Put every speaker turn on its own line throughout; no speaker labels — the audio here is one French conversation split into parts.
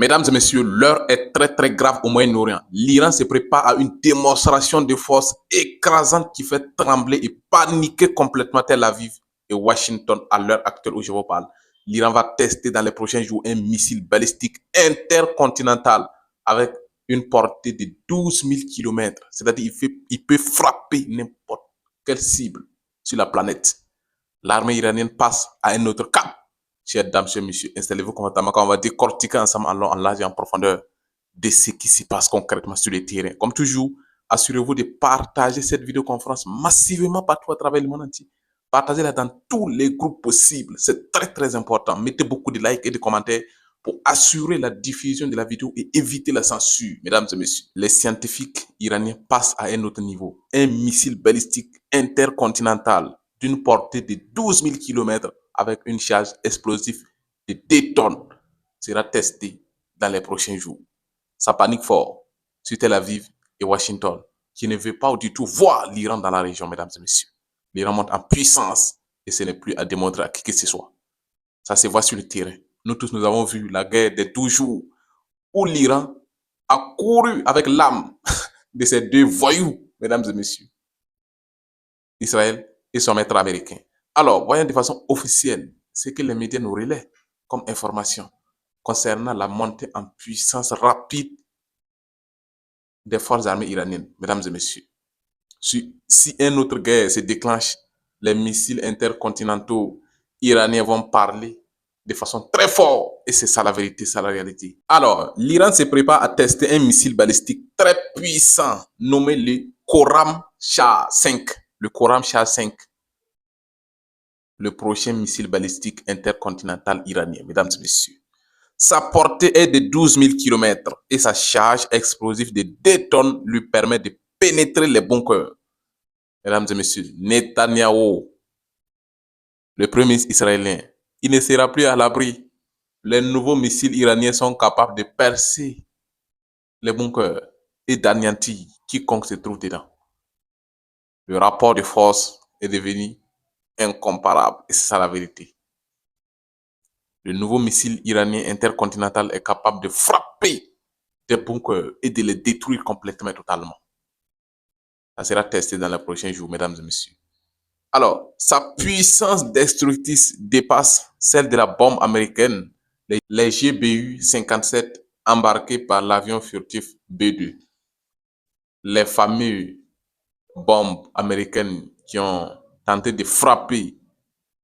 Mesdames et messieurs, l'heure est très très grave au Moyen-Orient. L'Iran se prépare à une démonstration de force écrasante qui fait trembler et paniquer complètement Tel Aviv et Washington à l'heure actuelle où je vous parle. L'Iran va tester dans les prochains jours un missile balistique intercontinental avec une portée de 12 000 km. C'est-à-dire qu'il peut frapper n'importe quelle cible sur la planète. L'armée iranienne passe à un autre cap. Chers dames, chers messieurs, installez-vous confortablement quand on va décortiquer ensemble en long, en large et en profondeur de ce qui se passe concrètement sur le terrain. Comme toujours, assurez-vous de partager cette vidéoconférence massivement partout à travers le monde entier. Partagez-la dans tous les groupes possibles. C'est très très important. Mettez beaucoup de likes et de commentaires pour assurer la diffusion de la vidéo et éviter la censure. Mesdames et messieurs, les scientifiques iraniens passent à un autre niveau. Un missile balistique intercontinental d'une portée de 12 000 km avec une charge explosive de 2 tonnes sera testé dans les prochains jours. Ça panique fort sur Tel Aviv et Washington, qui ne veut pas du tout voir l'Iran dans la région, mesdames et messieurs. L'Iran monte en puissance et ce n'est plus à démontrer à qui que ce soit. Ça se voit sur le terrain. Nous tous, nous avons vu la guerre des 12 jours où l'Iran a couru avec l'âme de ces deux voyous, mesdames et messieurs, Israël et son maître américain. Alors, voyons de façon officielle ce que les médias nous relaient comme information concernant la montée en puissance rapide des forces armées iraniennes, mesdames et messieurs. Si une autre guerre se déclenche, les missiles intercontinentaux iraniens vont parler de façon très forte. Et c'est ça la vérité, c'est la réalité. Alors, l'Iran se prépare à tester un missile balistique très puissant nommé le Khorram Shah 5. Le Khorram Shah 5. Le prochain missile balistique intercontinental iranien, mesdames et messieurs. Sa portée est de 12 000 km et sa charge explosive de 2 tonnes lui permet de pénétrer les bunkers. Mesdames et messieurs, Netanyahou, le premier ministre israélien, il ne sera plus à l'abri. Les nouveaux missiles iraniens sont capables de percer les bunkers et d'anéantir quiconque se trouve dedans. Le rapport de force est devenu incomparable et c'est ça la vérité. Le nouveau missile iranien intercontinental est capable de frapper des bunkers et de les détruire complètement et totalement. Ça sera testé dans les prochains jours, mesdames et messieurs. Alors, sa puissance destructrice dépasse celle de la bombe américaine, les GBU-57 embarqués par l'avion furtif B-2. Les fameuses bombes américaines qui ont tenté de frapper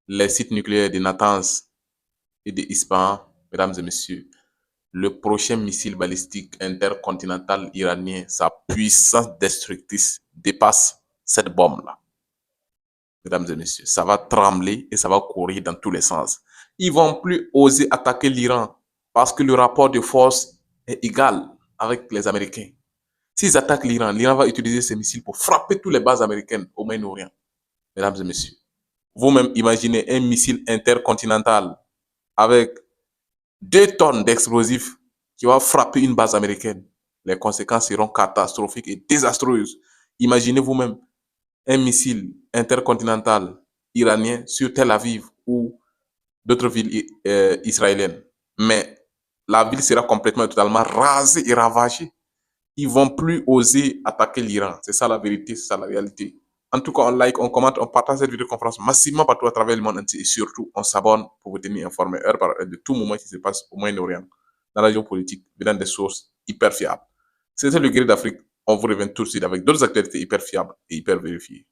les sites nucléaires de Natanz et de Ispahan, mesdames et messieurs. Le prochain missile balistique intercontinental iranien, sa puissance destructrice dépasse cette bombe-là. Mesdames et messieurs, ça va trembler et ça va courir dans tous les sens. Ils vont plus oser attaquer l'Iran parce que le rapport de force est égal avec les Américains. S'ils attaquent l'Iran, l'Iran va utiliser ces missiles pour frapper toutes les bases américaines au Moyen-Orient. Mesdames et messieurs, vous-même imaginez un missile intercontinental avec 2 tonnes d'explosifs qui va frapper une base américaine. Les conséquences seront catastrophiques et désastreuses. Imaginez vous-même un missile intercontinental iranien sur Tel Aviv ou d'autres villes israéliennes. Mais la ville sera complètement et totalement rasée et ravagée. Ils vont plus oser attaquer l'Iran. C'est ça la vérité, c'est ça la réalité. En tout cas, on like, on commente, on partage cette vidéoconférence massivement partout à travers le monde entier. Et surtout, on s'abonne pour vous tenir informé heure par heure de tout moment qui se passe au Moyen-Orient, dans la géopolitique, venant des sources hyper fiables. C'était le Guerrier d'Afrique. On vous revient tout de suite avec d'autres actualités hyper fiables et hyper vérifiées.